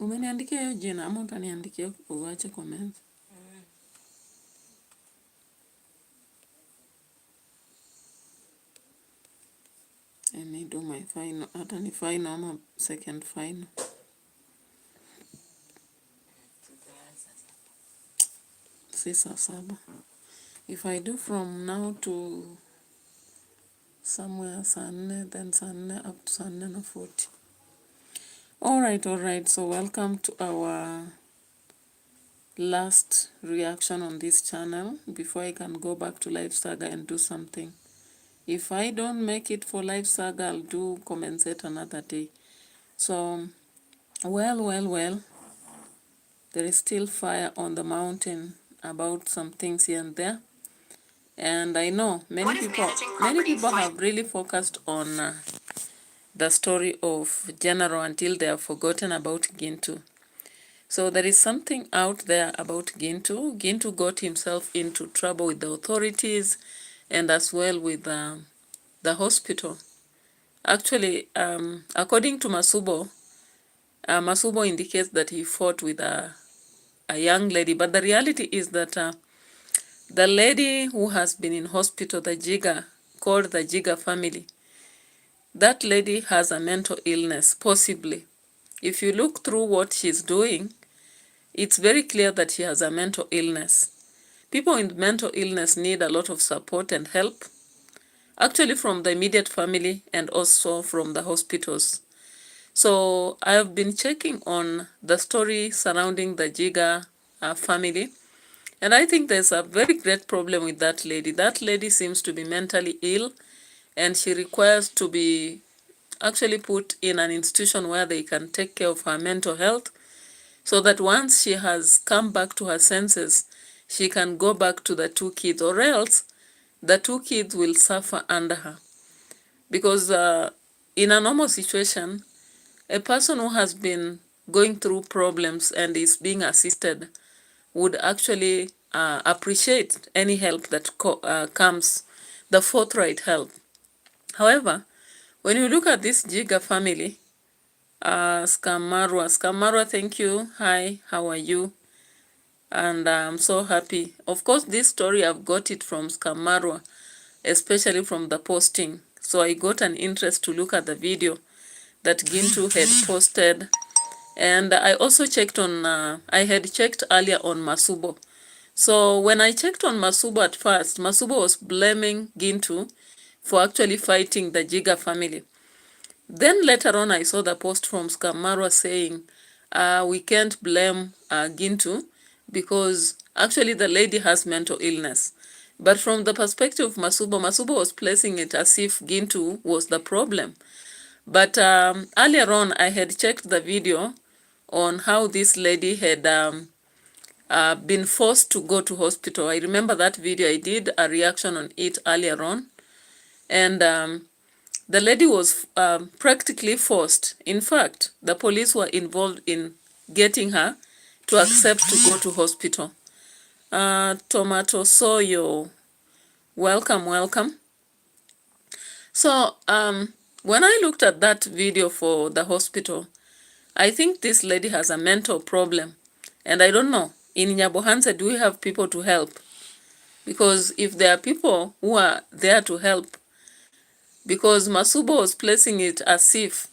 Umeniandikia hiyo jina ama utaniandikia uache comments? I need do my final, hata ni final ama second final. Si saa 7. If I do from now to somewhere saa 4, then saa 4 up to saa 4:40. Alright, so welcome to our last reaction on this channel before I can go back to Live Saga and do something. If I don't make it for Live Saga, I'll do compensate another day. So, well, there is still fire on the mountain about some things here and there. And I know many people have really focused on the story of General until they have forgotten about GINTU. So there is something out there about GINTU. GINTU got himself into trouble with the authorities and as well with the hospital. Actually, according to Masubo, Masubo indicates that he fought with a young lady, but the reality is that the lady who has been in hospital, the Jiga, called the Jiga family, that lady has a mental illness, possibly. If you look through what she's doing, it's very clear that she has a mental illness. People with mental illness need a lot of support and help, actually from the immediate family and also from the hospitals. So I have been checking on the story surrounding the Jiga family, and I think there's a very great problem with that lady. That lady seems to be mentally ill, and she requires to be actually put in an institution where they can take care of her mental health, so that once she has come back to her senses, she can go back to the 2 kids, or else the 2 kids will suffer under her. Because in a normal situation, a person who has been going through problems and is being assisted would actually appreciate any help that comes, the forthright help. However, when you look at this Jiga family, Skamarwa, thank you. Hi, how are you? And I'm so happy. Of course, this story, I've got it from Skamarwa, especially from the posting. So I got an interest to look at the video that GINTU had posted. And I also checked on, I had checked earlier on Masubo. So when I checked on Masubo at first, Masubo was blaming GINTU for actually fighting the Jiga family. Then later on, I saw the post from Skamarwa saying, we can't blame GINTU because actually the lady has mental illness. But from the perspective of Masubo was placing it as if GINTU was the problem. But earlier on, I had checked the video on how this lady had been forced to go to hospital. I remember that video. I did a reaction on it earlier on. And the lady was practically forced. In fact, the police were involved in getting her to accept to go to hospital. Tomato Soyo, welcome. So when I looked at that video for the hospital, I think this lady has a mental problem. And I don't know, in Nyabohanse, do we have people to help? Because if there are people who are there to help, because Masubo was placing it as if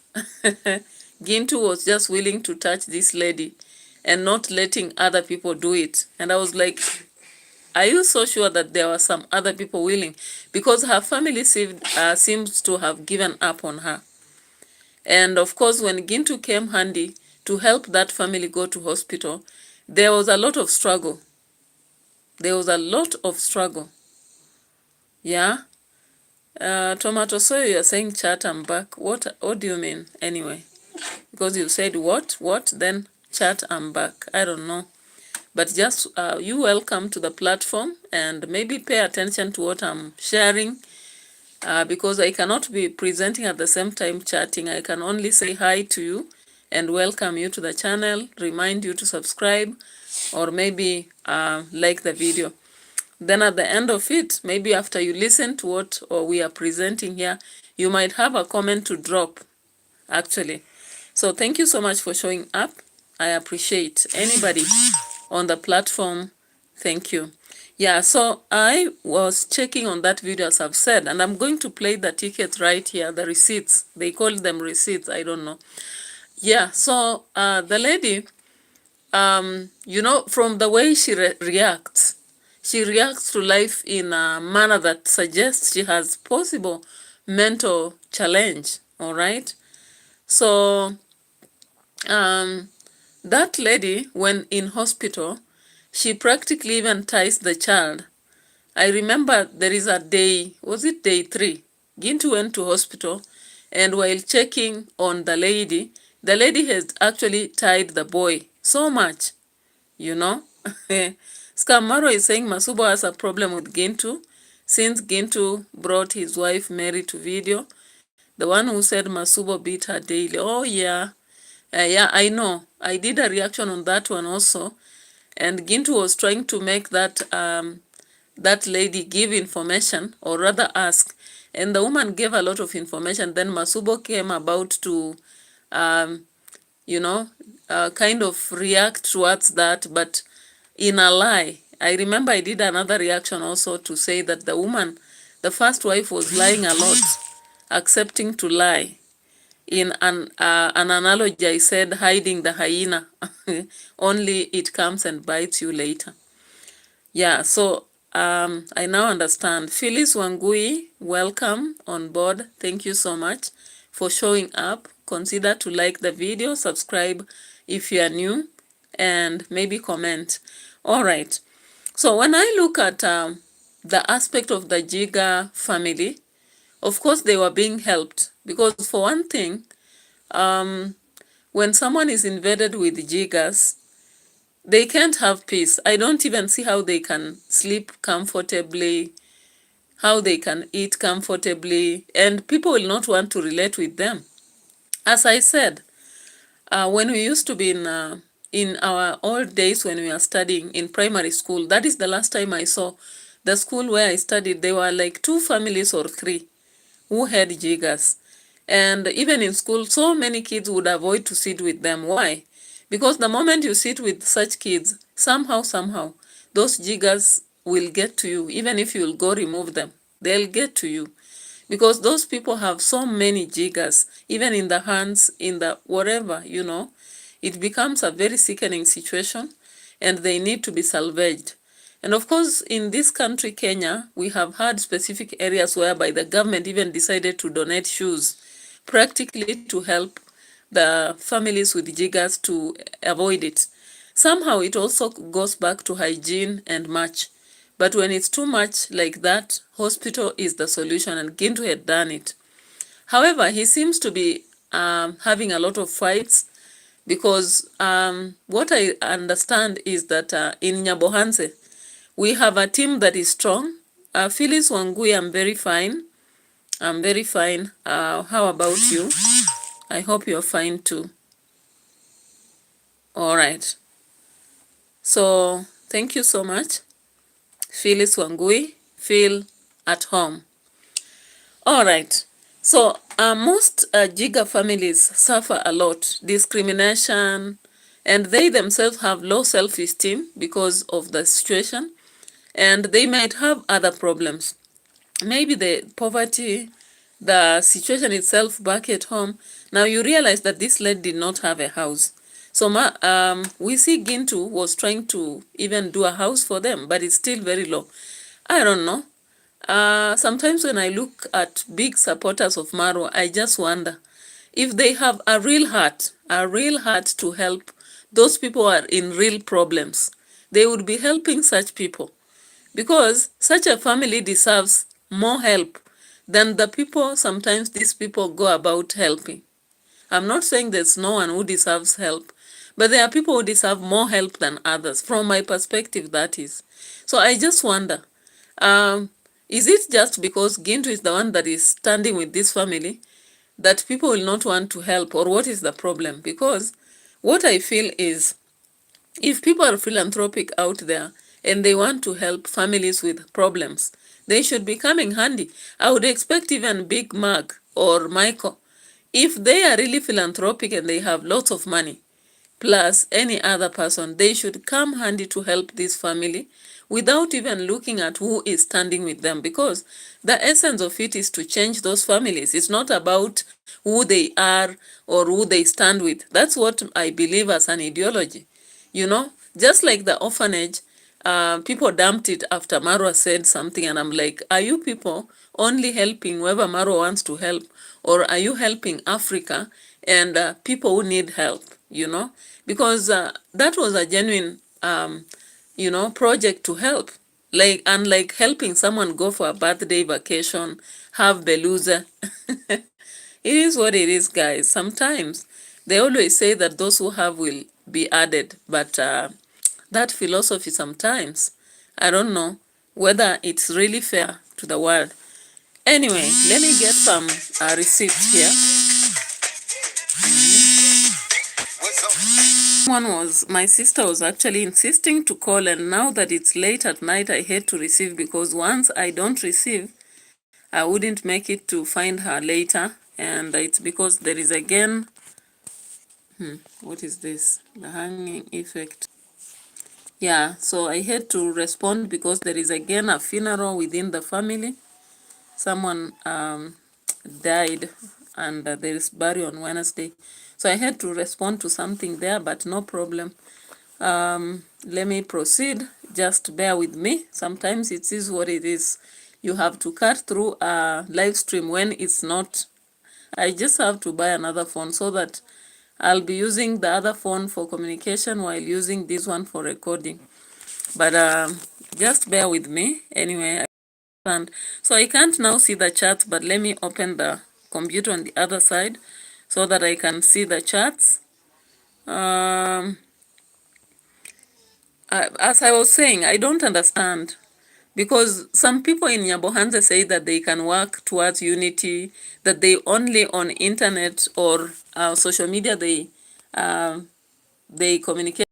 GINTU was just willing to touch this lady and not letting other people do it. And I was like, are you so sure that there were some other people willing? Because her family seems to have given up on her. And of course, when GINTU came handy to help that family go to hospital, there was a lot of struggle. Yeah. Tomato Soy, you're saying chat, I'm back. What do you mean anyway? Because you said what, then chat, I'm back. I don't know. But just you welcome to the platform and maybe pay attention to what I'm sharing. Because I cannot be presenting at the same time chatting. I can only say hi to you and welcome you to the channel, remind you to subscribe, or maybe like the video. Then at the end of it, maybe after you listen to what we are presenting here, you might have a comment to drop, actually. So thank you so much for showing up. I appreciate anybody on the platform. Thank you. Yeah, so I was checking on that video, as I've said, and I'm going to play the tickets right here, the receipts. They call them receipts, I don't know. Yeah, so the lady, you know, from the way she reacts to life in a manner that suggests she has possible mental challenge, all right? So that lady, when in hospital, she practically even ties the child. I remember there is a day, was it day 3? Gintu went to hospital, and while checking on the lady has actually tied the boy so much, you know. Skamaro is saying Masubo has a problem with Gintu since Gintu brought his wife Mary to video. The one who said Masubo beat her daily. Oh, yeah. Yeah, I know. I did a reaction on that one also. And Gintu was trying to make that that lady give information, or rather ask. And the woman gave a lot of information. Then Masubo came about to, you know, kind of react towards that, but in a lie. I remember I did another reaction also to say that the woman, the first wife, was lying a lot, accepting to lie. In an analogy, I said hiding the hyena. Only it comes and bites you later. Yeah, so I now understand. Phyllis Wangui, welcome on board. Thank you so much for showing up. Consider to like the video, subscribe if you are new, and maybe comment. All right. So when I look at the aspect of the Jiga family, of course they were being helped, because for one thing, when someone is invaded with Jigas, they can't have peace. I don't even see how they can sleep comfortably, how they can eat comfortably, and people will not want to relate with them. As I said, when we used to be in our old days when we were studying in primary school, that is the last time I saw the school where I studied. There were like 2 families or 3 who had jiggers. And even in school, so many kids would avoid to sit with them. Why? Because the moment you sit with such kids, somehow, those jiggers will get to you. Even if you'll go remove them, they'll get to you. Because those people have so many jiggers, even in the hands, in the whatever, you know. It becomes a very sickening situation, and they need to be salvaged. And of course, in this country, Kenya, we have had specific areas whereby the government even decided to donate shoes, practically to help the families with jiggers to avoid it. Somehow it also goes back to hygiene and much. But when it's too much like that, hospital is the solution, and Gintu had done it. However, he seems to be having a lot of fights, because what I understand is that in Nyabohanse, we have a team that is strong. Phyllis Wangui, I'm very fine. I'm very fine. How about you? I hope you're fine too. All right. So thank you so much, Phyllis Wangui. Feel at home. All right. So most Jiga families suffer a lot, discrimination, and they themselves have low self-esteem because of the situation, and they might have other problems. Maybe the poverty, the situation itself back at home. Now you realize that this lady did not have a house. So we see Gintu was trying to even do a house for them, but it's still very low. I don't know. Sometimes when I look at big supporters of Maro, I just wonder if they have a real heart to help those people who are in real problems. They would be helping such people, because such a family deserves more help than the people sometimes these people go about helping. I'm not saying there's no one who deserves help, but there are people who deserve more help than others, from my perspective, that is. So I just wonder, is it just because Gintu is the one that is standing with this family that people will not want to help, or what is the problem? Because what I feel is, if people are philanthropic out there and they want to help families with problems, they should be coming handy. I would expect even Big Mac or Michael, if they are really philanthropic and they have lots of money, plus any other person, they should come handy to help this family without even looking at who is standing with them, because the essence of it is to change those families. It's not about who they are or who they stand with. That's what I believe as an ideology. Just like the orphanage, people dumped it after Marwa said something, and I'm like, are you people only helping whoever Marwa wants to help, or are you helping Africa and people who need help? Because that was a genuine, project to help. Like, unlike helping someone go for a birthday vacation, have beluza. It is what it is, guys. Sometimes they always say that those who have will be added, but that philosophy sometimes, I don't know whether it's really fair to the world. Anyway, let me get some receipts here. My sister was actually insisting to call, and now that it's late at night, I hate to receive, because once I don't receive, I wouldn't make it to find her later. And it's because there is again, what is this? The hanging effect. Yeah, so I had to respond because there is again a funeral within the family. Someone died, and there is burial on Wednesday. So I had to respond to something there, but no problem. Let me proceed. Just bear with me. Sometimes it is what it is. You have to cut through a live stream when it's not. I just have to buy another phone so that I'll be using the other phone for communication while using this one for recording. But just bear with me. Anyway, so I can't now see the charts, but let me open the computer on the other side so that I can see the charts. As I was saying, I don't understand, because some people in Nyabohanze say that they can work towards unity, that they only on internet or social media they communicate.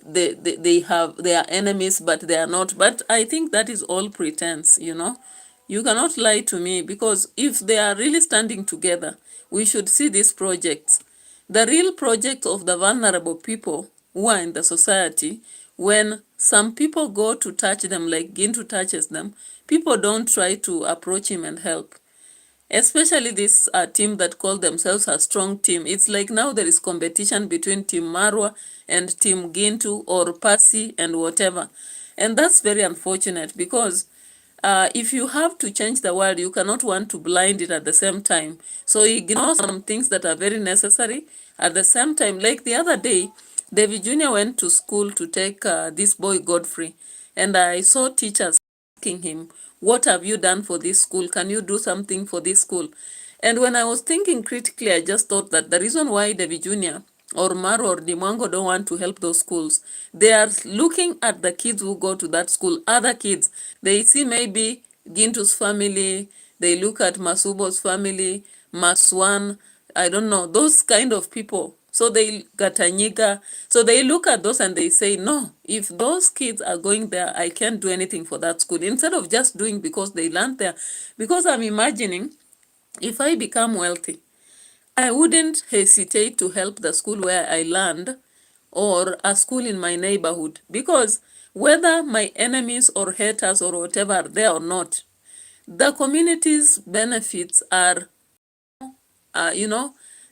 They have their enemies, but they are not. But I think that is all pretense. You cannot lie to me, because if they are really standing together, we should see these projects. The real project of the vulnerable people who are in the society, when some people go to touch them, like Gintu touches them, people don't try to approach him and help. Especially this team that call themselves a strong team. It's like now there is competition between Team Marwa and Team Gintu or Pasi and whatever. And that's very unfortunate, because if you have to change the world, you cannot want to blind it at the same time. So ignore some things that are very necessary at the same time. Like the other day, David Jr. went to school to take this boy Godfrey, and I saw teachers asking him, what have you done for this school? Can you do something for this school? And when I was thinking critically, I just thought that the reason why David Jr. or Maro or Dimwango don't want to help those schools, they are looking at the kids who go to that school, other kids. They see maybe Gintu's family, they look at Masubo's family, Maswan, I don't know, those kind of people. So they Gatanyiga. So they look at those and they say, no, if those kids are going there, I can't do anything for that school. Instead of just doing because they learned there. Because I'm imagining, if I become wealthy, I wouldn't hesitate to help the school where I learned or a school in my neighborhood. Because whether my enemies or haters or whatever are there or not, the community's benefits are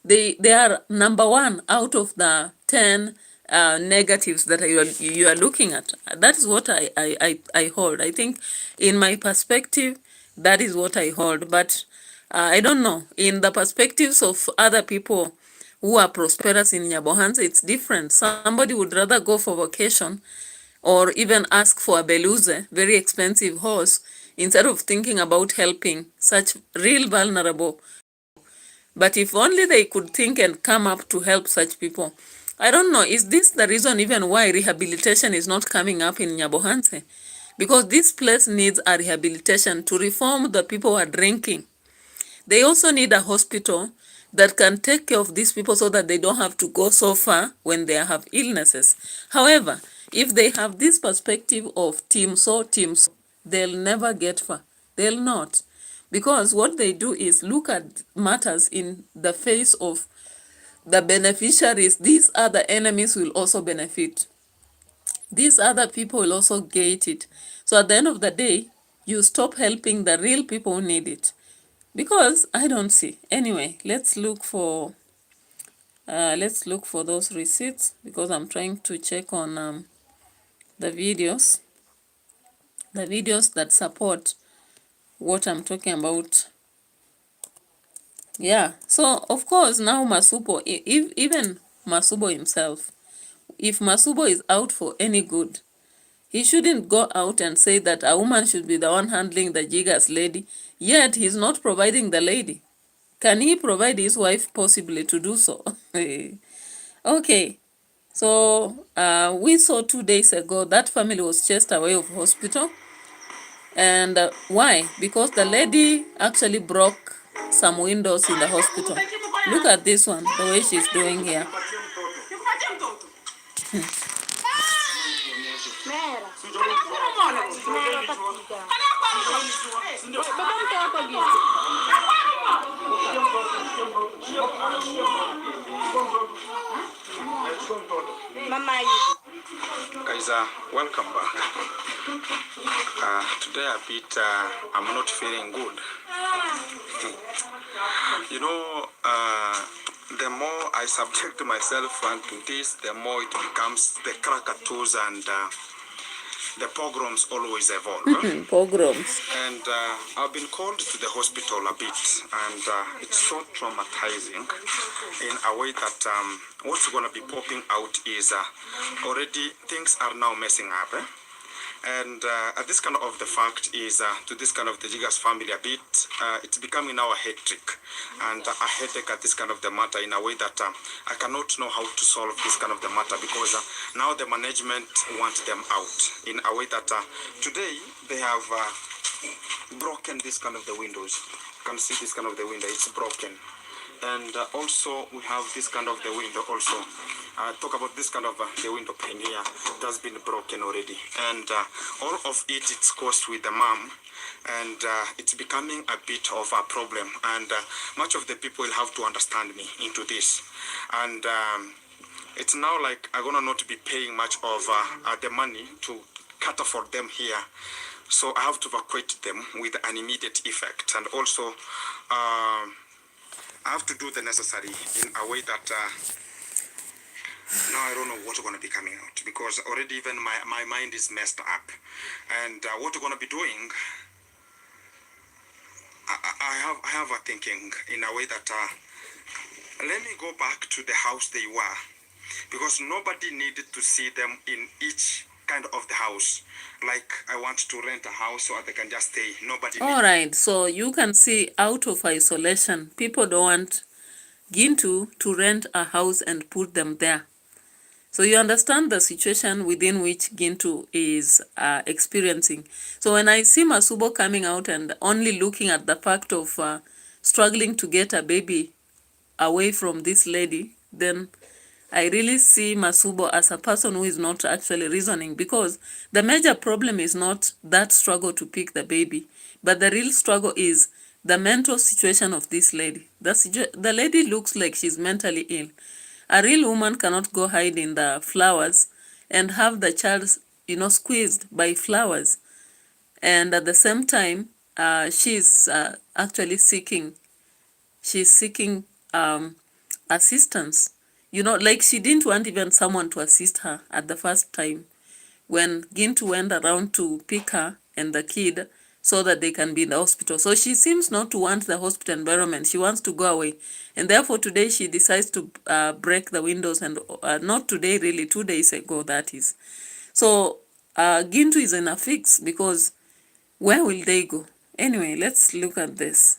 they are number one out of the 10 negatives that you are looking at. That is what I hold. I think in my perspective, that is what I hold. But I don't know. In the perspectives of other people who are prosperous in Nyabohansa, it's different. Somebody would rather go for vacation or even ask for a beluze, very expensive horse, instead of thinking about helping such real vulnerable. But if only they could think and come up to help such people. I don't know, is this the reason even why rehabilitation is not coming up in Nyabohanse? Because this place needs a rehabilitation to reform the people who are drinking. They also need a hospital that can take care of these people so that they don't have to go so far when they have illnesses. However, if they have this perspective of team so, they'll never get far. They'll not. Because what they do is look at matters in the face of the beneficiaries, these other enemies will also benefit. These other people will also get it. So at the end of the day, you stop helping the real people who need it. Because I don't see. Anyway, let's look for those receipts, because I'm trying to check on the videos that support what I'm talking about. Yeah, so of course now Masubo, if even Masubo himself, if Masubo is out for any good, he shouldn't go out and say that a woman should be the one handling the Jigas lady, yet he's not providing the lady. Can he provide his wife possibly to do so? Okay, so we saw 2 days ago that family was chased away of hospital. And why? Because the lady actually broke some windows in the hospital. Look at this one, the way she's doing here. Guys, welcome back. Today I'm not feeling good. You know, the more I subject myself to this, the more it becomes the crackatoos and the pogroms always evolve. Pogroms. And I've been called to the hospital a bit, and it's so traumatizing in a way that what's going to be popping out is already things are now messing up. And this kind of the fact is to this kind of the Jigas family a bit, it's becoming now a headache and a headache at this kind of the matter in a way that I cannot know how to solve this kind of the matter, because now the management want them out in a way that today they have broken this kind of the windows. You can see this kind of the window, it's broken. And also we have this kind of the window also. Talk about this kind of the window pane here. It has been broken already. And all of it, it's caused with the mom. And it's becoming a bit of a problem. And much of the people will have to understand me into this. And it's now like I'm going to not be paying much of the money to cater for them here. So I have to evacuate them with an immediate effect. And also, I have to do the necessary in a way that now I don't know what's going to be coming out, because already even my mind is messed up. And what we're going to be doing, I have a thinking in a way that let me go back to the house they were, because nobody needed to see them in each kind of the house. Like I want to rent a house so they can just stay. Nobody. All right, so you can see out of isolation, people don't want GINTU to rent a house and put them there. So you understand the situation within which GINTU is experiencing. So when I see Masubo coming out and only looking at the fact of struggling to get a baby away from this lady, then I really see Masubo as a person who is not actually reasoning, because the major problem is not that struggle to pick the baby, but the real struggle is the mental situation of this lady. The lady looks like she's mentally ill. A real woman cannot go hide in the flowers and have the child, squeezed by flowers. And at the same time, she's actually seeking assistance. Like she didn't want even someone to assist her at the first time when GINTU went around to pick her and the kid so that they can be in the hospital. So she seems not to want the hospital environment. She wants to go away. And therefore today she decides to break the windows, and not today really, 2 days ago that is. So GINTU is in a fix, because where will they go? Anyway, let's look at this.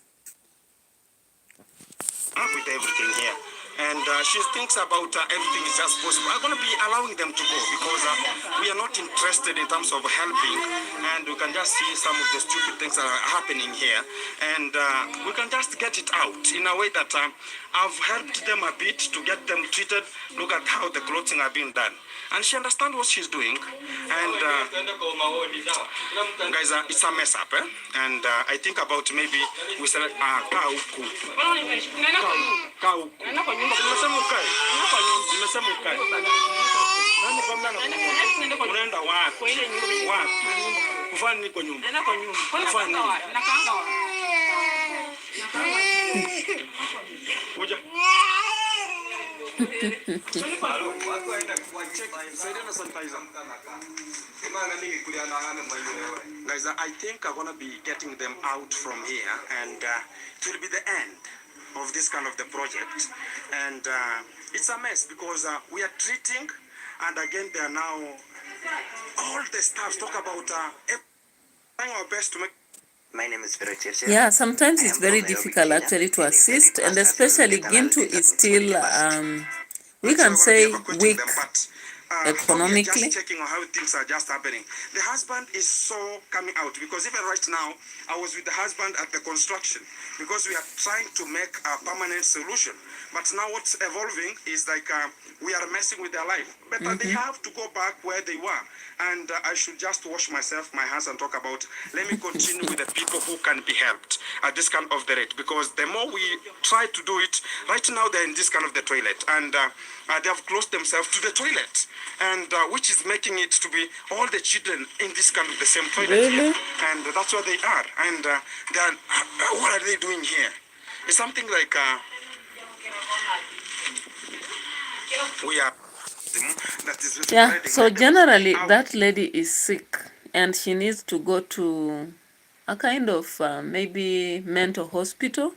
With everything here, and she thinks about everything is just possible. I'm going to be allowing them to go, because we are not interested in terms of helping, and we can just see some of the stupid things that are happening here, and we can just get it out in a way that I've helped them a bit to get them treated. Look at how the clothing are being done. and she understands what she's doing. And guys, it's a mess up, eh? And I think about maybe we said, kaa huku. Kaa huku. Nimesema ukae. Nimesema ukae. Nani kwa mlana? Unaenda wapi? Wapi? Kufanya nini kwa nyumba? Kufanya nini? Kuja. Guys, I think I'm gonna be getting them out from here, and it will be the end of this kind of the project. And it's a mess because we are treating, and again they are now all the staff talk about trying our best to make. My name is Yeah, sometimes it's very difficult actually to assist, and especially GINTU is still, we can say, weak economically. We are just checking on how things are just happening. The husband is so coming out because even right now, I was with the husband at the construction because we are trying to make a permanent solution. But now what's evolving is like we are messing with their life. But they have to go back where they were. And I should just wash myself, my hands, and talk about, let me continue with the people who can be helped at this kind of the rate. Because the more we try to do it, right now they're in this kind of the toilet. And they have closed themselves to the toilet. And which is making it to be all the children in this kind of the same toilet. Really? Here. And that's what they are. And they are, what are they doing here? It's something like we are. Yeah, so generally that lady is sick and she needs to go to a kind of maybe mental hospital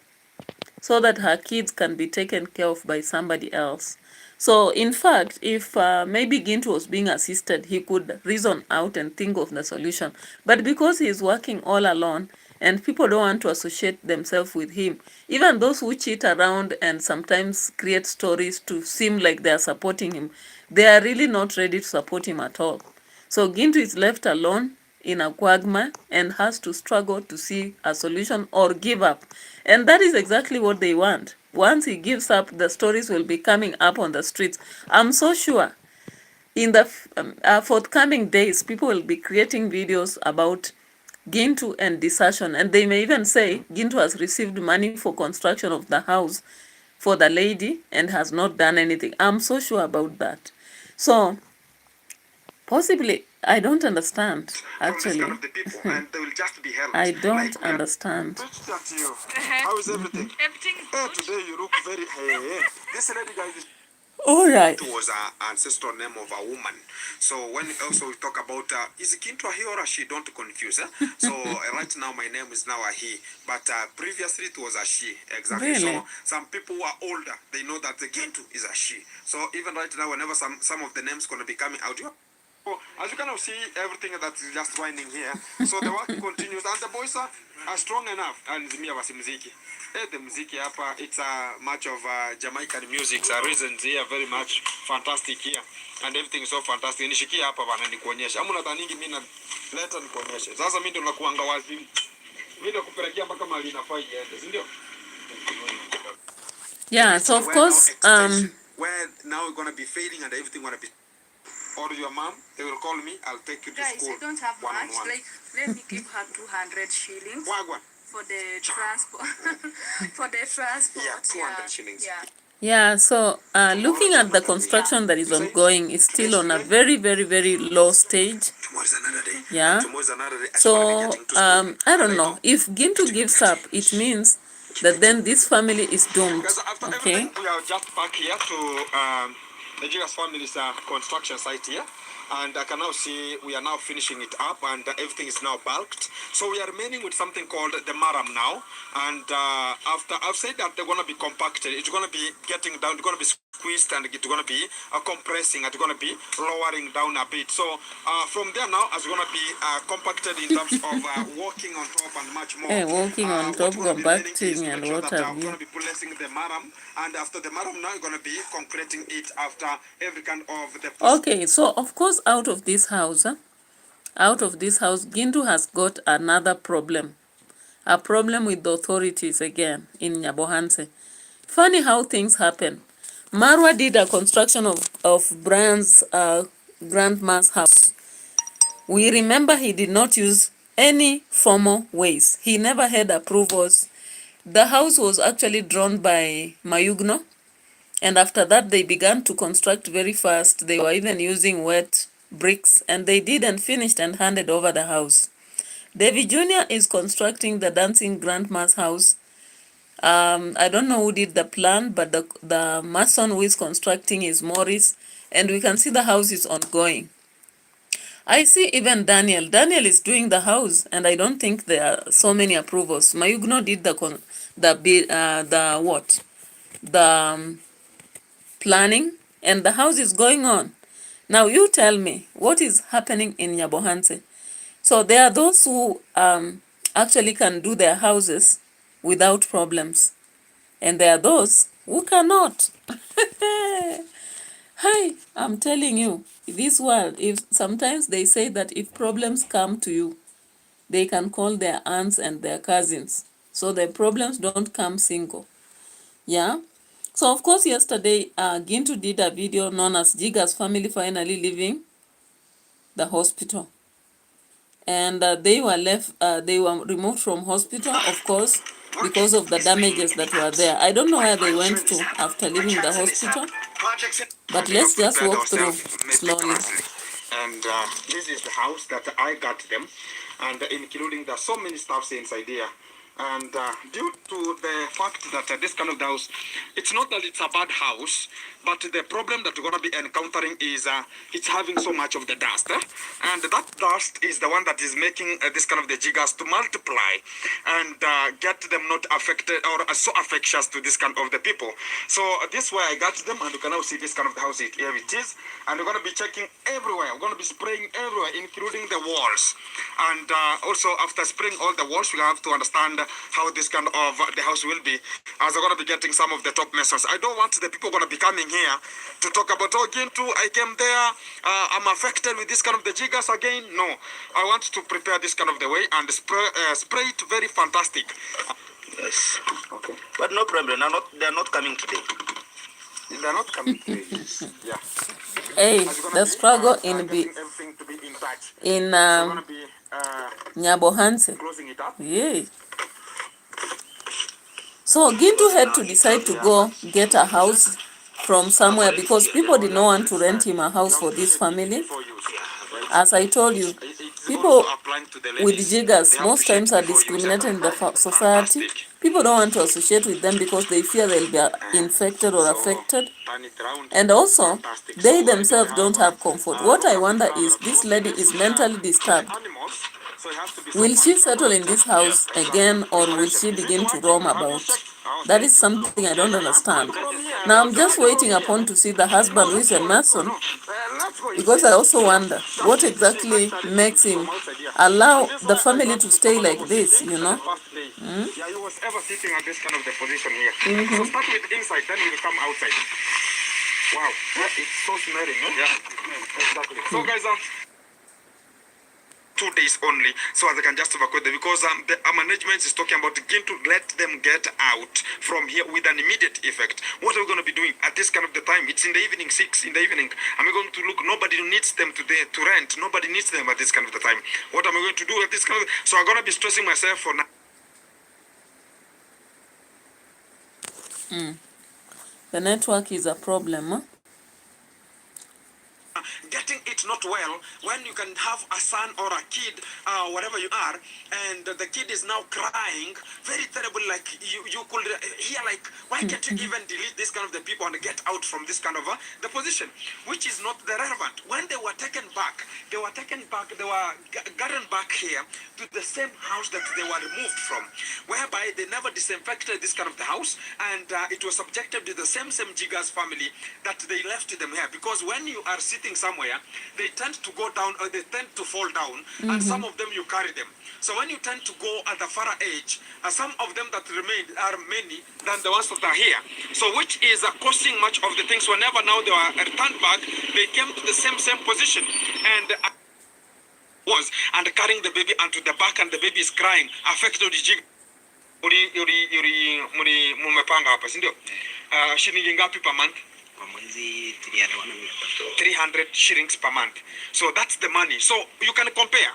so that her kids can be taken care of by somebody else. So in fact, if maybe GINTU was being assisted, he could reason out and think of the solution. But because he is working all alone and people don't want to associate themselves with him, even those who cheat around and sometimes create stories to seem like they are supporting him, they are really not ready to support him at all. So GINTU is left alone in a quagmire and has to struggle to see a solution or give up. And that is exactly what they want. Once he gives up, the stories will be coming up on the streets. I'm so sure in the forthcoming days, people will be creating videos about GINTU and desertion. And they may even say GINTU has received money for construction of the house for the lady and has not done anything. I'm so sure about that. So possibly, I don't understand, actually. Kind of the people, and they will just be helped. I don't understand. How is everything? Everything is Hey, good. today you look very hey. This lady, guys, All right. it was an ancestral name of a woman. So when also we talk about is GINTU a he or a she, don't confuse. So right now my name is now a he, but previously it was a she. Exactly. Really? So some people who are older, they know that the GINTU is a she. So even right now, whenever some of the names gonna be coming out, as you can see, everything that is just winding here. So the work continues, and the boys are strong enough. And me was muziki. The muziki hapa, it's a much of Jamaican music. So reasons here very much fantastic here, and everything is so fantastic. Nishikia hapa bana nikuonyesha. Amu nataningi mimi na leta nikuonyesha. Sasa mimi ndo nakuanga wazi. Mimi ndo kupelekea mpaka mali inafaa iende, si ndio? Yeah, so of course, where now we're gonna be failing and everything gonna be. Or your mom, they will call me, I'll take you to Guys, school. I don't have much. One-on-one. Like, let me give her 200 shillings Wagwan. for the transport. For the transport. Yeah, 200 shillings. Yeah. yeah, so looking at the construction that is ongoing is still on a very, very, very low stage. Tomorrow's another day. Yeah. Tomorrow's another day. So I don't know. If GINTU gives up, it means that then this family is doomed. Because after Okay. everything, we are just back here to the Jigas family's construction site here. And I can now see we are now finishing it up and everything is now bulked. So we are remaining with something called the maram now. And after I've said that they're going to be compacted, it's going to be getting down, it's going to be squeezed and it's going to be compressing, it's going to be lowering down a bit. So from there now, it's going to be compacted in terms of walking on top and much more. Hey, walking on top, compacting and what have I'm going you. to be placing the maram, and after the maram now, you're going to be concreting it after every kind of the. Okay, so of course, out of this house, GINTU has got another problem. A problem with the authorities again in Nyabohanse. Funny how things happen. Marwa did a construction of Brian's grandma's house, we remember he did not use any formal ways. He never had approvals. The house was actually drawn by Mayugno, and after that they began to construct very fast. They were even using wet bricks, and they did and finished and handed over the house. David Jr. is constructing the dancing grandma's house. I don't know who did the plan, but the mason who is constructing is Morris, and we can see the house is ongoing. I see even Daniel. Daniel is doing the house, and I don't think there are so many approvals. Mayugno did the planning, and the house is going on. Now you tell me what is happening in Nyabohanse. So there are those who actually can do their houses without problems, and there are those who cannot. Hi, I'm telling you, this world, if sometimes they say that if problems come to you, they can call their aunts and their cousins, so the problems don't come single. Yeah. So of course yesterday Gintu did a video known as Jiga's family finally leaving the hospital, and they were removed from hospital, of course, because of the damages that were there. I don't know where they went to after leaving the hospital, but let's just walk through slowly. And this is the house that I got them, and including the so many stuffs inside here. And due to the fact that this kind of house, it's not that it's a bad house, but the problem that we're going to be encountering is it's having so much of the dust. And that dust is the one that is making this kind of the jiggers to multiply and get them not affected or so affectious to this kind of the people. So this way I got them, and you can now see this kind of the house. Here it is. And we're going to be checking everywhere. We're going to be spraying everywhere, including the walls. And also after spraying all the walls, we have to understand how this kind of the house will be, as we're going to be getting some of the top masons. I don't want the people going to be coming here to talk about, oh, Gintu, I came there, I'm affected with this kind of the jiggers again. No, I want to prepare this kind of the way and spray it very fantastic. Yes. Okay. But no problem. They're not coming today. They're not coming today. Yeah. Hey, the struggle in Nyabohanse. Closing it up. Yeah. So Gintu had to decide to go get a house from somewhere because people did not want to rent him a house for this family. As I told you, people with jiggers most times are discriminated in the society. People don't want to associate with them because they fear they'll be infected or affected. And also, they themselves don't have comfort. What I wonder is, this lady is mentally disturbed. Will she settle in this house again, or will she begin to roam about? That is something I don't understand. Now I'm just waiting upon to see the husband who is a mason, because I also wonder what exactly makes him allow the family to stay like this, you know? Yeah, he was ever sitting at this kind of the position here. So start with inside, then we'll come outside. Wow, it's so smelling, eh? Yeah, exactly. So guys, 2 days only, so they can just evacuate them, because the management is talking about Gintu, let them get out from here with an immediate effect. What are we going to be doing at this kind of the time? It's in the evening, 6 in the evening. Am I going to look? Nobody needs them to rent. Nobody needs them at this kind of the time. What am I going to do at this kind of? So I'm going to be stressing myself for now. The network is a problem, huh? Getting it not well when you can have a son or a kid, whatever you are, and the kid is now crying, very terrible, like you could hear, like, why can't you even delete this kind of the people and get out from this kind of the position, which is not the relevant. When they were taken back, they were gotten back here to the same house that they were removed from, whereby they never disinfected this kind of the house, and it was subjected to the same jiggers family that they left them here, because when you are sitting somewhere, they tend to go down, or they tend to fall down, and some of them you carry them. So when you tend to go at the far edge, some of them that remain are many than the ones that are here. So which is causing much of the things. Whenever now they were returned back, they came to the same position, and carrying the baby onto the back, and the baby is crying, affected the jig. Mumepanga hapa, si ndio? Shilingi ngapi per month? 300 shillings per month. So that's the money. So you can compare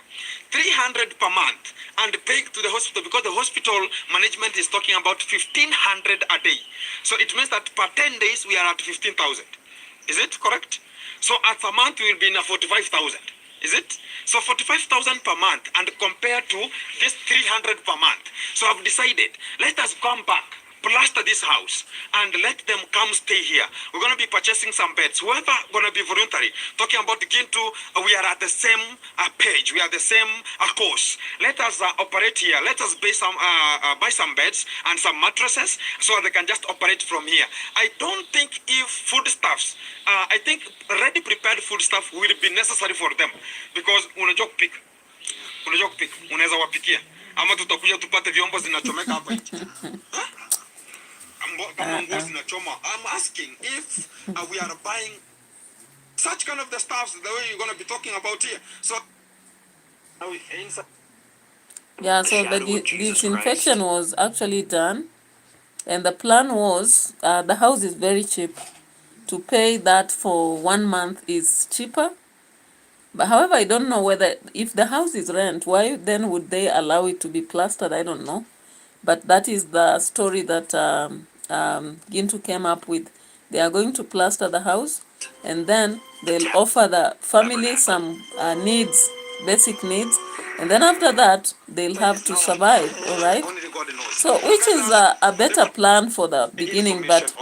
300 per month and paying to the hospital, because the hospital management is talking about 1500 a day. So it means that per 10 days we are at 15,000. Is it correct? So at a month we will be in a 45,000. Is it? So 45,000 per month and compared to this 300 per month. So I've decided, let us come back, plaster this house and let them come stay here. We're going to be purchasing some beds. Whoever going to be voluntary, talking about GINTU, we are at the same page. We are the same course. Let us operate here. Let us buy some beds and some mattresses so they can just operate from here. I don't think if foodstuffs, I think ready prepared foodstuff will be necessary for them, because unajua kupika, unaweza wapikia ama tutakuja tupate vyombo zinachomeka hapa nje. I'm asking if we are buying such kind of the stuff the way you're going to be talking about here. So Yeah, so the disinfection was actually done, and the plan was, the house is very cheap. To pay that for 1 month is cheaper. But however, I don't know whether, if the house is rent, why then would they allow it to be plastered? I don't know. But that is the story that GINTU came up with. They are going to plaster the house, and then they'll offer the family some needs, basic needs, and then after that, they'll have to survive, all right? So, which is a better plan for the beginning, but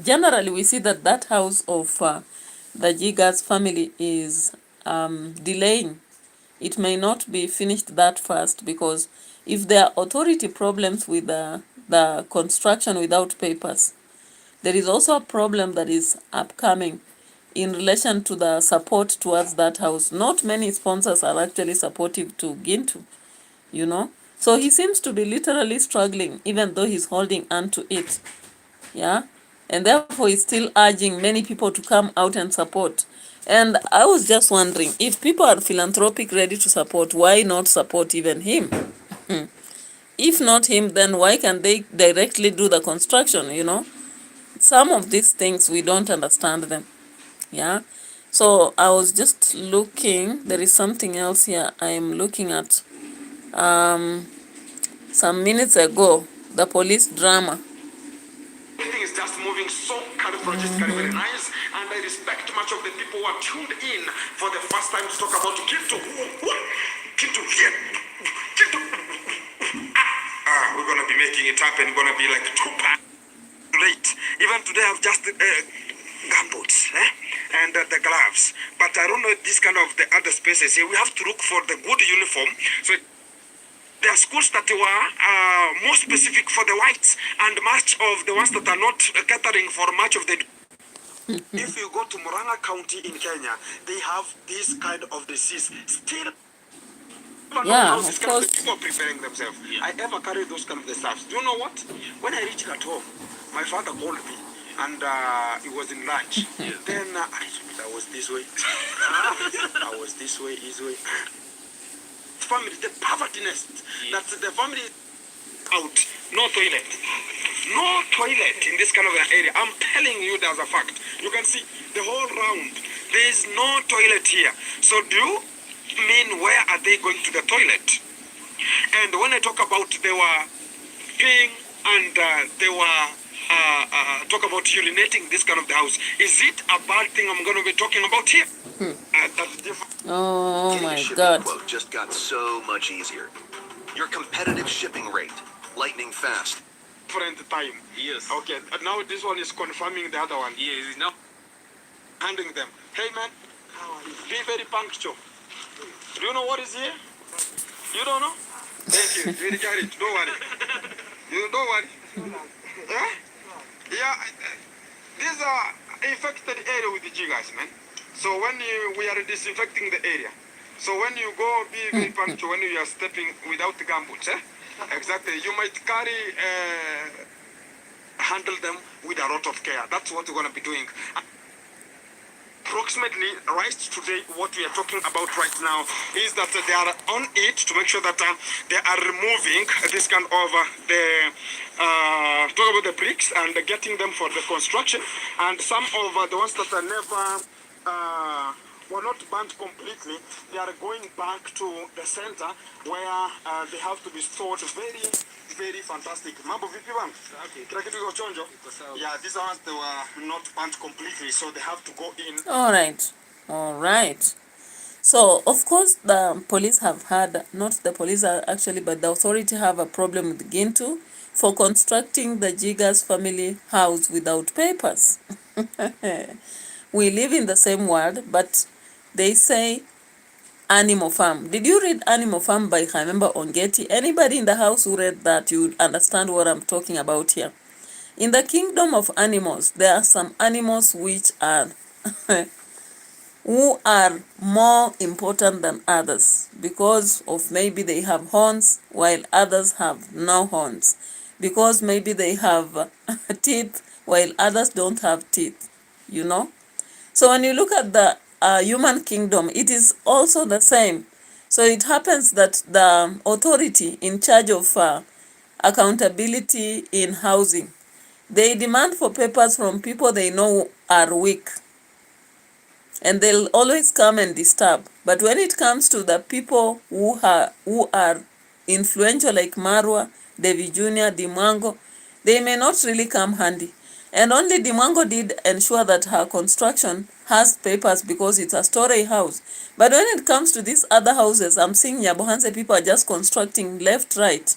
generally we see that that house of the Gigas family is delaying. It may not be finished that fast, because if there are authority problems with the construction without papers, there is also a problem that is upcoming in relation to the support towards that house. Not many sponsors are actually supportive to GINTU, you know. So he seems to be literally struggling, even though he's holding on to it. Yeah. And therefore he's still urging many people to come out and support. And I was just wondering, if people are philanthropic, ready to support, why not support even him? If not him, then why can they directly do the construction, you know? Some of these things, we don't understand them. Yeah. So I was just looking, there is something else here I am looking at. Some minutes ago, the police drama. Everything is just moving so very nice, and I respect much of the people who are tuned in for the first time to talk about GINTU. GINTU here. GINTU. We're going to be making it happen. We're going to be like late. Even today I've just gumboots and the gloves. But I don't know this kind of the other spaces here. We have to look for the good uniform. So there are schools that were more specific for the whites, and much of the ones that are not catering for much of the... If you go to Murang'a County in Kenya, they have this kind of disease still. Yeah, of course. People preparing themselves. Yeah. I ever carry those kind of the stuff. Do you know what? When I reached at home, my father called me, and it was in lunch. Yeah. Then I was this way. I was this way, his way. Family, the poverty nest. Yeah. That's the family out. No toilet. No toilet in this kind of an area. I'm telling you, there's a fact. You can see the whole round. There is no toilet here. So do you mean where are they going to the toilet? And when I talk about they were peeing and they were talk about urinating this kind of the house, is it a bad thing I'm going to be talking about here? That's different. Oh my God. Quote just got so much easier. Your competitive shipping rate, lightning fast. Different time. Yes. Okay. Now this one is confirming the other one. Yes. Now handing them. Hey man, be very punctual. Do you know what is here? You don't know? Thank you. You got it. Don't worry. You don't worry. Yeah? Yeah. These are infected area with the G guys, man. So when we are disinfecting the area. So when you go, be very punctual when you are stepping without the gumboots, eh? Exactly. You might handle them with a lot of care. That's what we're going to be doing. approximately right today, what we are talking about right now is that they are on it to make sure that they are removing this kind of talk about the bricks and getting them for the construction, and some of the ones that are never were not burnt completely, they are going back to the center where they have to be stored. Very fantastic. Mambo vipi bana? Kila kitu iko chonjo. Yeah, these ones they were not burnt completely, so they have to go in. All right. So, of course, the police have had, not the police actually, but the authority have a problem with GINTU for constructing the Jiga's family house without papers. We live in the same world, but they say Animal Farm. Did you read Animal Farm by Khamemba Ongeti? Anybody in the house who read that, you would understand what I'm talking about here. In the kingdom of animals, there are some animals which are who are more important than others because of maybe they have horns while others have no horns, because maybe they have teeth while others don't have teeth, you know. So when you look at the human kingdom, it is also the same. So it happens that the authority in charge of accountability in housing, they demand for papers from people they know are weak, and they'll always come and disturb. But when it comes to the people who are influential like Marwa, Devi Jr., Dimwango, they may not really come handy. And only Dimwango did ensure that her construction has papers because it's a story house. But when it comes to these other houses, I'm seeing Nyabohanse people are just constructing left, right.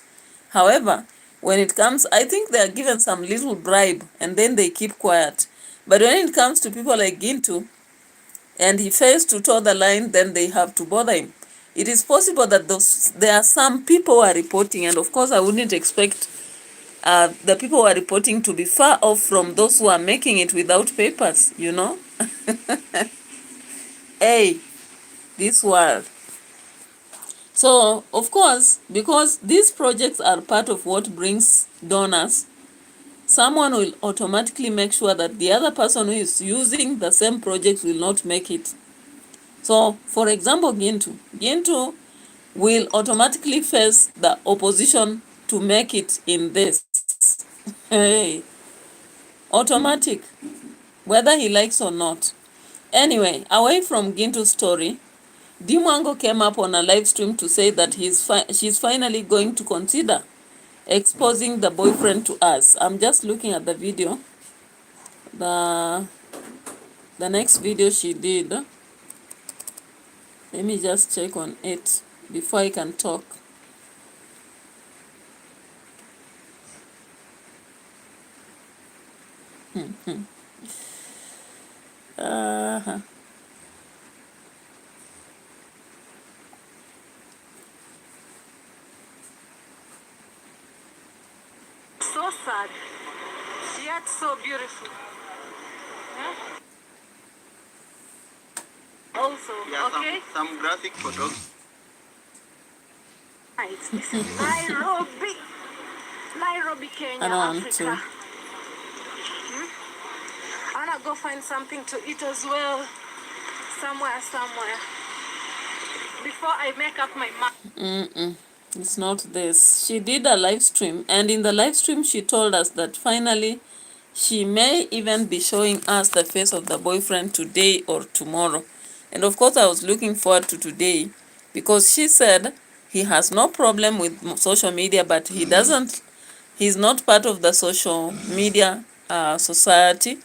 However, when it comes, I think they are given some little bribe and then they keep quiet. But when it comes to people like Gintu, and he fails to toe the line, then they have to bother him. It is possible that there are some people who are reporting, and of course I wouldn't expect the people who are reporting to be far off from those who are making it without papers, you know. Hey, this world. So, of course, because these projects are part of what brings donors, someone will automatically make sure that the other person who is using the same project will not make it. So, for example, GINTU will automatically face the opposition to make it in this. Hey, automatic, whether he likes or not. Anyway, away from GINTU's story, Dimwango came up on a live stream to say that she's finally going to consider exposing the boyfriend to us. I'm just looking at the video. The next video she did. Let me just check on it before I can talk. Uh-huh. So sad, yet so beautiful. Yeah? Also, Yeah, okay? some graphic photos. Right, this is Nairobi. Nairobi, Kenya, I don't want Africa. to. I wanna go find something to eat as well. Somewhere. Before I make up my mind. It's not this. She did a live stream, and in the live stream she told us that finally she may even be showing us the face of the boyfriend today or tomorrow. And of course I was looking forward to today, because she said he has no problem with social media, but he's not part of the social media society,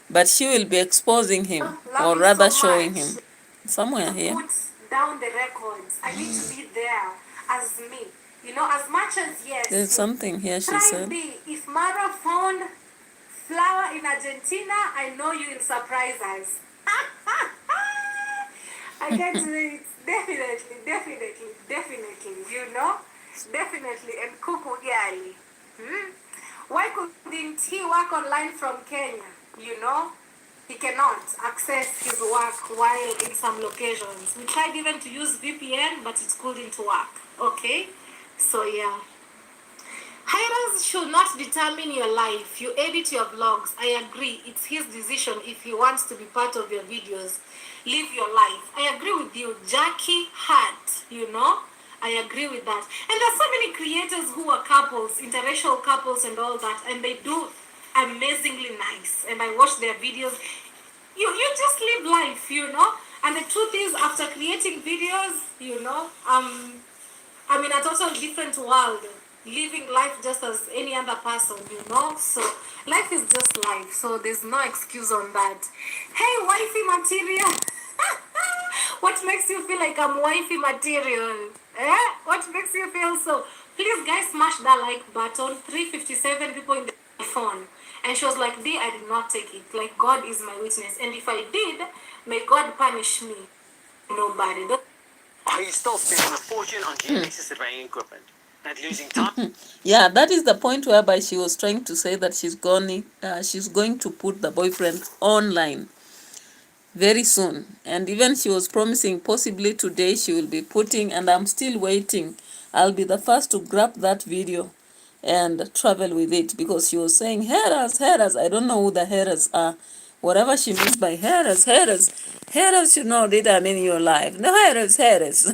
but she will be exposing him, or rather showing him somewhere here. Put down the records. I need to be there as me. You know, as much as yes. There's something here she Try said. be. If Mara found flower in Argentina, I know you will surprise us. I can't wait. Definitely. You know, definitely. And Kuku Gali. Why couldn't he work online from Kenya? You know, he cannot access his work while in some locations. We tried even to use VPN, but it couldn't work. Okay, so yeah. Haters should not determine your life. You edit your vlogs. I agree. It's his decision if he wants to be part of your videos. Live your life. I agree with you. Jackie Hart, you know? I agree with that. And there's so many creators who are couples, interracial couples and all that, and they do amazingly nice. And I watch their videos. You just live life, you know? And the truth is, after creating videos, you know, I'm in a total different world, living life just as any other person, you know. So life is just life. So there's no excuse on that. Hey, wifey material. What makes you feel like I'm wifey material? Eh? What makes you feel so? Please, guys, smash that like button. 357 people in the phone. And she was like, D, I did not take it. Like, God is my witness. And if I did, may God punish me. Nobody. He's still spending a fortune on geometric surveying equipment and losing time. Yeah, that is the point whereby she was trying to say that she's going to put the boyfriend online very soon. And even she was promising possibly today she will be putting, and I'm still waiting. I'll be the first to grab that video and travel with it, because she was saying haters. I don't know who the haters are. Whatever she means by haters should not determine your life. No, haters.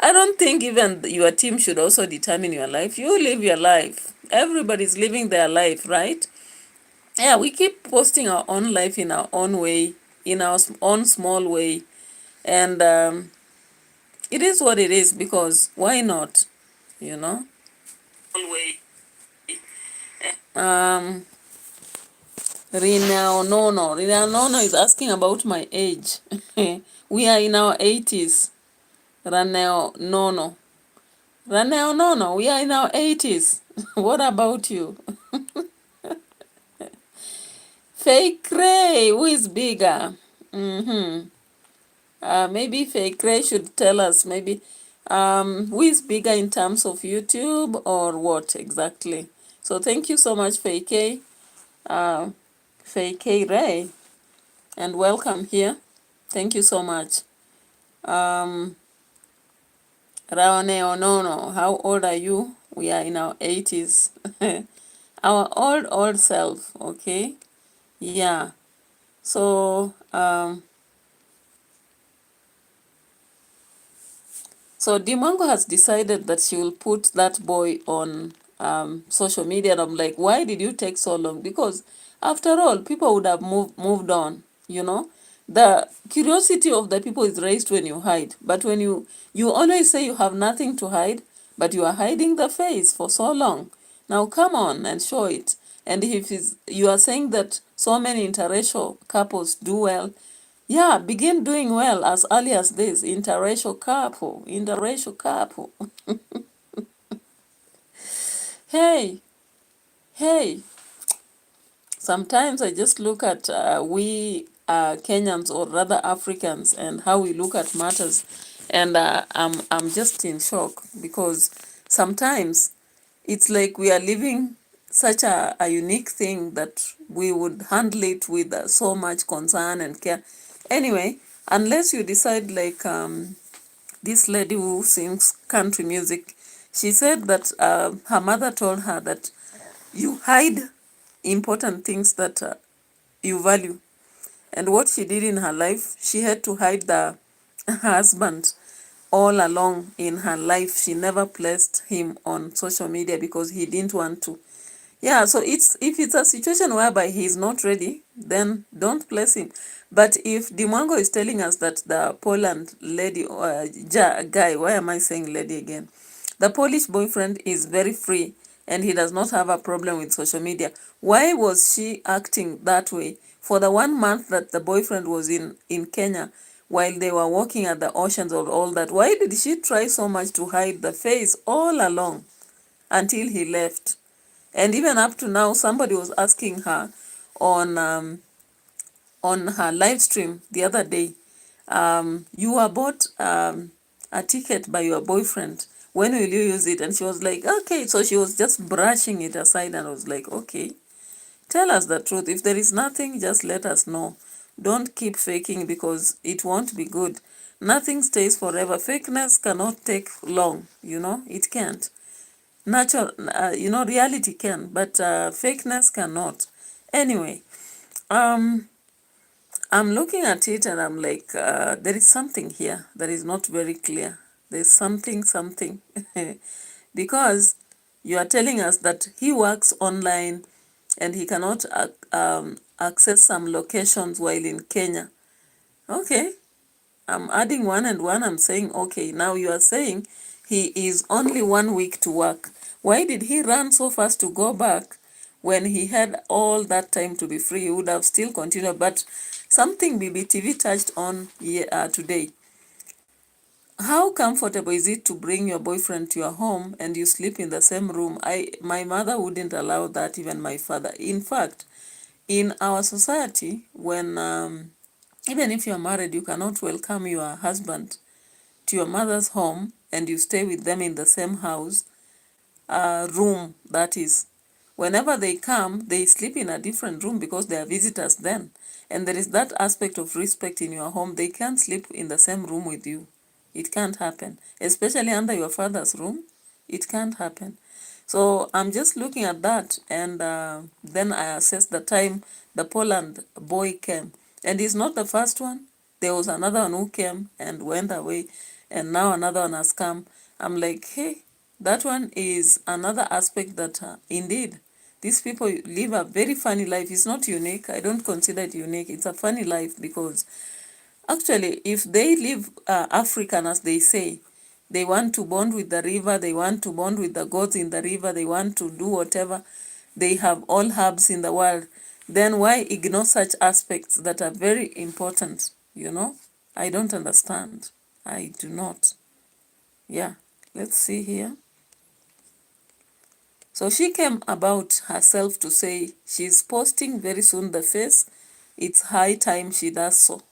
I don't think even your team should also determine your life. You live your life. Everybody's living their life, right? Yeah, we keep posting our own life in our own way, in our own small way. And it is what it is, because why not, you know? Um, Rina Nono is asking about my age. We are in our 80s. Raneo Nono, we are in our 80s. What about you? Fake Ray, who is bigger? Maybe Fake Ray should tell us, maybe who is bigger in terms of YouTube or what exactly. So thank you so much, Fake Ray, and welcome here. Thank you so much. Raone Onono, how old are you? We are in our 80s. Our old self, okay? Yeah. So so Dimango has decided that she will put that boy on social media, and I'm like, why did you take so long? Because after all, people would have moved on, you know. The curiosity of the people is raised when you hide, but when you always say you have nothing to hide, but you are hiding the face for so long. Now come on and show it. And if you are saying that so many interracial couples do well, yeah, begin doing well as early as this. Interracial couple. Hey, hey. Sometimes I just look at we Kenyans, or rather Africans, and how we look at matters, and I'm just in shock, because sometimes it's like we are living such a unique thing that we would handle it with so much concern and care. Anyway, unless you decide like this lady who sings country music, she said that her mother told her that you hide important things that you value. And what she did in her life, she had to hide the husband all along in her life. She never placed him on social media because he didn't want to. Yeah, so if it's a situation whereby he's not ready, then don't place him. But if Dimango is telling us that the Poland lady, guy, why am I saying lady again? The Polish boyfriend is very free and he does not have a problem with social media. Why was she acting that way for the 1 month that the boyfriend was in Kenya while they were walking at the oceans or all that? Why did she try so much to hide the face all along until he left? And even up to now, somebody was asking her on her live stream the other day, you were bought a ticket by your boyfriend. When will you use it? And she was like, okay. So she was just brushing it aside, and I was like, okay, tell us the truth. If there is nothing, just let us know. Don't keep faking, because it won't be good. Nothing stays forever. Fakeness cannot take long, you know, it can't. natural, reality can, but fakeness cannot. Anyway, I'm looking at it and I'm like, there is something here that is not very clear. There's something, because you are telling us that he works online and he cannot access some locations while in Kenya. Okay, I'm adding one and one. I'm saying, okay, now you are saying he is only 1 week to work. Why did he run so fast to go back when he had all that time to be free? He would have still continued. But something BBTV touched on today. How comfortable is it to bring your boyfriend to your home and you sleep in the same room? My mother wouldn't allow that, even my father. In fact, in our society, when even if you're married, you cannot welcome your husband to your mother's home and you stay with them in the same house, room, that is. Whenever they come, they sleep in a different room because they are visitors then. And there is that aspect of respect in your home. They can't sleep in the same room with you. It can't happen. Especially under your father's room. It can't happen. So I'm just looking at that, and then I assess the time the Poland boy came. And he's not the first one. There was another one who came and went away, and now another one has come. I'm like, hey, that one is another aspect that indeed these people live a very funny life. It's not unique. I don't consider it unique. It's a funny life because actually, if they live African, as they say, they want to bond with the river, they want to bond with the gods in the river, they want to do whatever, they have all herbs in the world, then why ignore such aspects that are very important, I don't understand. I do not. Yeah, let's see here. So she came about herself to say she's posting very soon the face. It's high time she does so.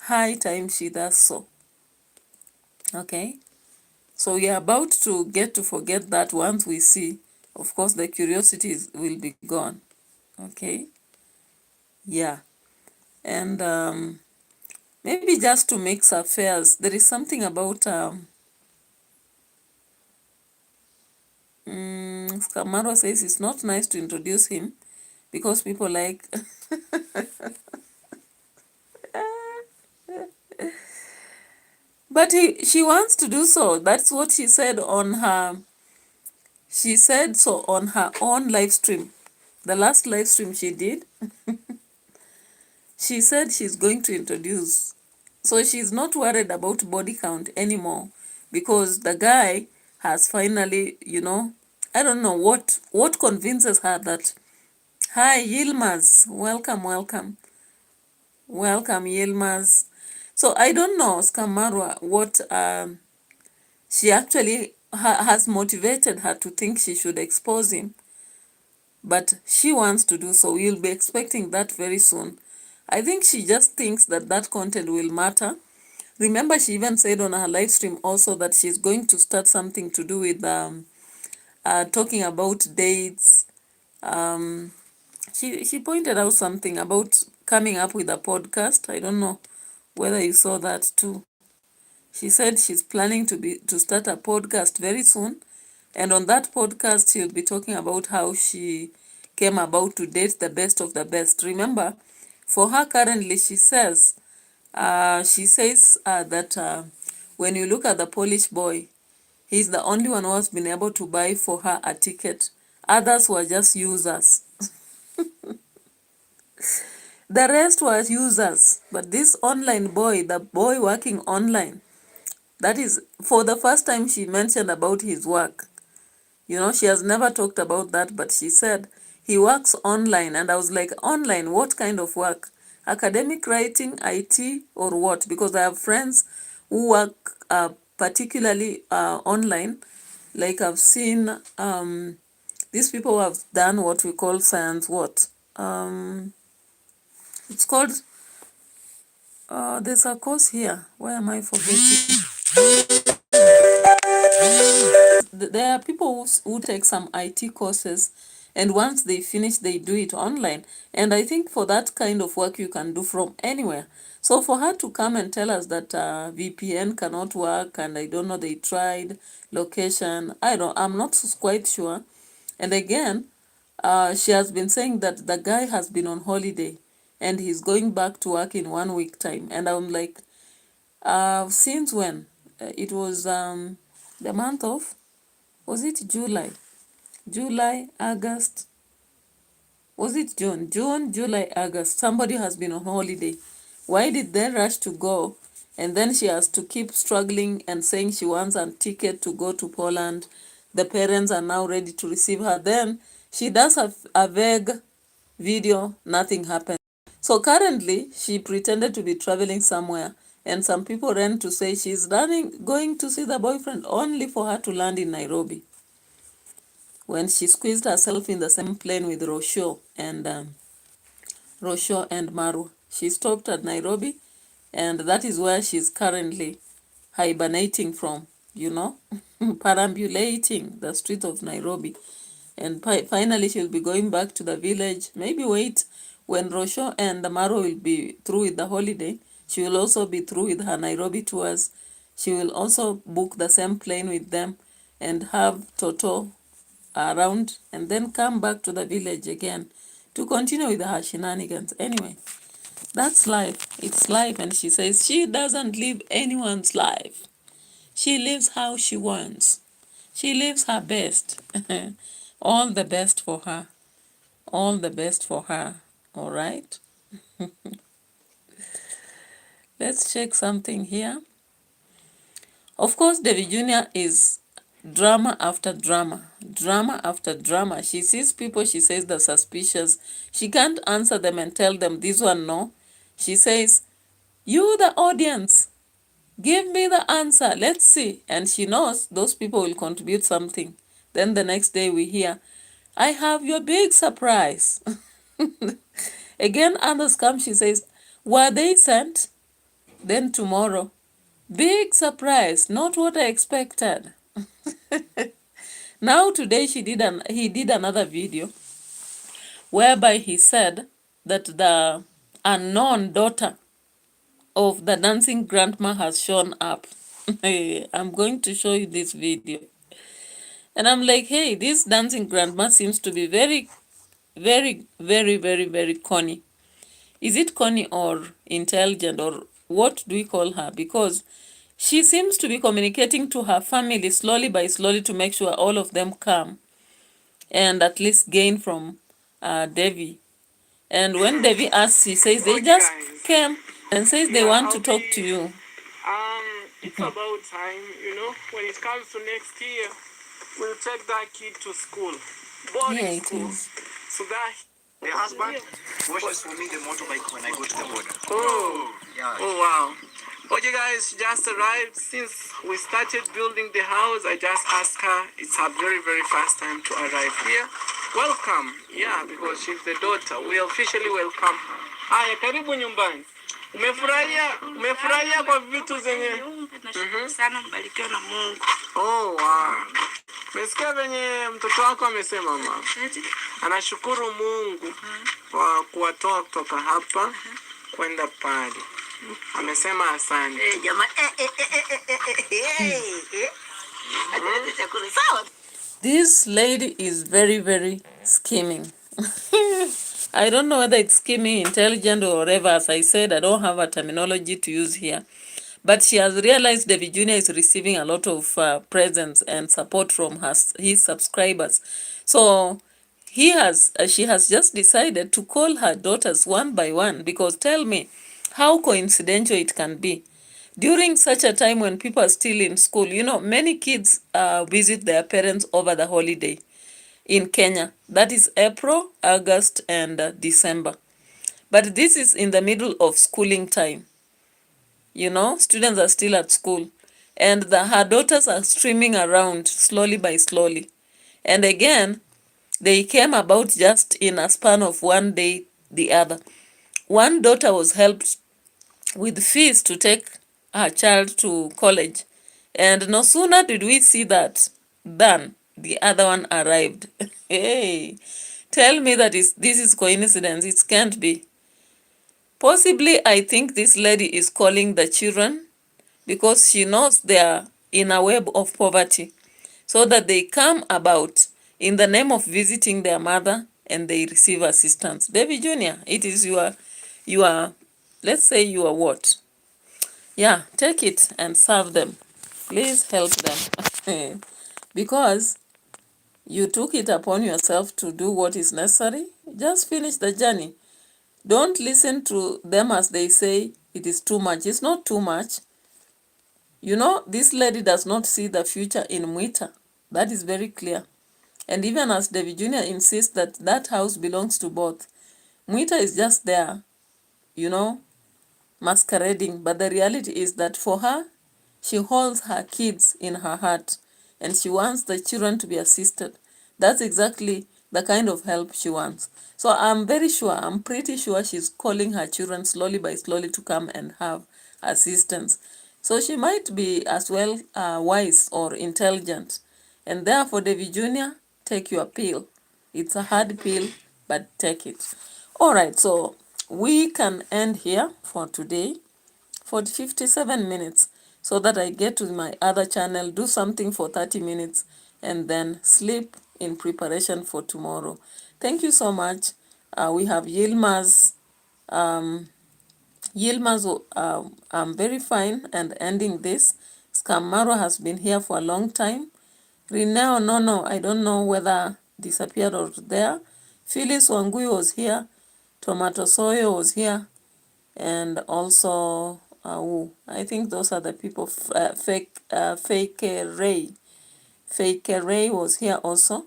High time she does so. Okay, so we are about to get to forget that once we see. Of course, the curiosity will be gone. Okay, yeah, and maybe just to mix affairs, there is something about Skamaro says it's not nice to introduce him because people like but she wants to do so. That's what she said on her. She said so on her own live stream. The last live stream she did, she said she's going to introduce. So she's not worried about body count anymore because the guy has finally, I don't know what convinces her that, hi, Yilmaz, welcome, Yilmaz. So I don't know, Skamarwa, what she actually has motivated her to think she should expose him. But she wants to do so. We'll be expecting that very soon. I think she just thinks that that content will matter. Remember, she even said on her live stream also that she's going to start something to do with talking about dates. She pointed out something about coming up with a podcast. I don't know whether you saw that too. She said she's planning to start a podcast very soon. And on that podcast, she'll be talking about how she came about to date the best of the best. Remember, for her currently, she says that when you look at the Polish boy, he's the only one who has been able to buy for her a ticket. Others were just users. The rest were users. But this online boy, the boy working online, that is, for the first time she mentioned about his work. She has never talked about that, but she said he works online. And I was like, online, what kind of work? Academic writing, IT, or what? Because I have friends who work particularly online. Like I've seen these people who have done what we call science what? It's called, there's a course here. Why am I forgetting? There are people who take some IT courses and once they finish, they do it online. And I think for that kind of work, you can do from anywhere. So for her to come and tell us that VPN cannot work, and I don't know, they tried location, I'm not quite sure. And again, she has been saying that the guy has been on holiday and he's going back to work in 1 week time. And I'm like, since when? It was the month of, was it July? July, August, was it June? June, July, August. Somebody has been on holiday. Why did they rush to go? And then she has to keep struggling and saying she wants a ticket to go to Poland. The parents are now ready to receive her. Then she does a vague video, nothing happened. So currently, she pretended to be traveling somewhere, and some people ran to say she's going to see the boyfriend, only for her to land in Nairobi. When she squeezed herself in the same plane with Rosho and Maru, she stopped at Nairobi, and that is where she's currently hibernating from, perambulating the streets of Nairobi. And finally, she'll be going back to the village. Maybe wait, when Rosho and Maru will be through with the holiday, she will also be through with her Nairobi tours. She will also book the same plane with them and have Toto around, and then come back to the village again to continue with her shenanigans. Anyway, that's life. It's life. And she says she doesn't live anyone's life. She lives how she wants. She lives her best. All the best for her. All the best for her. All right. Let's check something here. Of course, David Jr. is drama after drama, drama after drama. She sees people, she says they're suspicious. She can't answer them and tell them this one no. She says, you the audience, give me the answer, let's see. And she knows those people will contribute something. Then the next day we hear, I have your big surprise. Again, others come, she says, were they sent? Then tomorrow, big surprise, not what I expected. Now today he did another video whereby he said that the unknown daughter of the dancing grandma has shown up. I'm going to show you this video. And I'm like, hey, this dancing grandma seems to be very, very, very, very, very corny. Is it corny or intelligent, or what do we call her? Because she seems to be communicating to her family slowly by slowly to make sure all of them come and at least gain from Devi. And when Devi asks, she says they just came and says they want to talk to you. It's about time, when it comes to next year, we'll take that kid to school. Boarding school. So that The husband washes for me the motorbike when I go to the border. Oh, Yeah. oh wow. Okay guys, she just arrived. Since we started building the house, I just asked her, it's her very, very first time to arrive here. Welcome. Yeah, because she's the daughter. We officially welcome. Haya, karibu nyumbani. Umefurahia kwa vitu zenye? Sana mbarikiwa na Mungu. Oh wow. Umesikia venye mtoto wako amesema mama? Anashukuru Mungu kwa kuwatoa kutoka hapa kwenda pale. Amesema asante. This lady is very, very scheming. I don't know whether it's scheming, intelligent, or whatever. As I said, I don't have a terminology to use here. But she has realized David Jr. is receiving a lot of presents and support from his subscribers. So she has just decided to call her daughters one by one, because tell me how coincidental it can be. During such a time when people are still in school, many kids visit their parents over the holiday in Kenya. That is April, August, and December. But this is in the middle of schooling time. Students are still at school. And her daughters are streaming around slowly by slowly. And again, they came about just in a span of one day the other. One daughter was helped with fees to take her child to college. And no sooner did we see that than the other one arrived. Hey, tell me that this is coincidence. It can't be. Possibly, I think this lady is calling the children because she knows they are in a web of poverty, so that they come about in the name of visiting their mother and they receive assistance. David Jr., it is your, let's say your what? Yeah, take it and serve them. Please help them. Because you took it upon yourself to do what is necessary. Just finish the journey. Don't listen to them as they say it is too much. It's not too much. You know, this lady does not see the future in Mwita. That is very clear. And even as David Jr. insists that that house belongs to both, Mwita is just there, you know, masquerading. But the reality is that for her, she holds her kids in her heart and she wants the children to be assisted. That's exactly the kind of help she wants. So I'm pretty sure she's calling her children slowly by slowly to come and have assistance. So she might be as well wise or intelligent. And therefore, David Jr., take your pill. It's a hard pill, but take it. All right, so we can end here for today for 57 minutes so that I get to my other channel, do something for 30 minutes, and then sleep in preparation for tomorrow. Thank you so much. We have Yilmaz. I'm very fine and ending this. Scamaro has been here for a long time. Rineo, no, I don't know whether disappeared or there. Phyllis Wangui was here. Tomato Soyo was here. And also, I think those are the people. Fake Ray. Fake Ray was here also.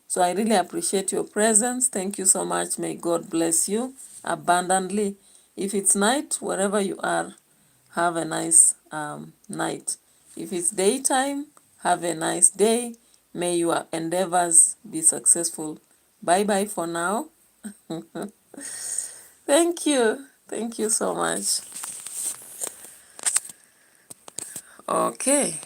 So I really appreciate your presence. Thank you so much. May God bless you abundantly. If it's night, wherever you are, have a nice night. If it's daytime, have a nice day. May your endeavors be successful. Bye-bye for now. Thank you. Thank you so much. Okay.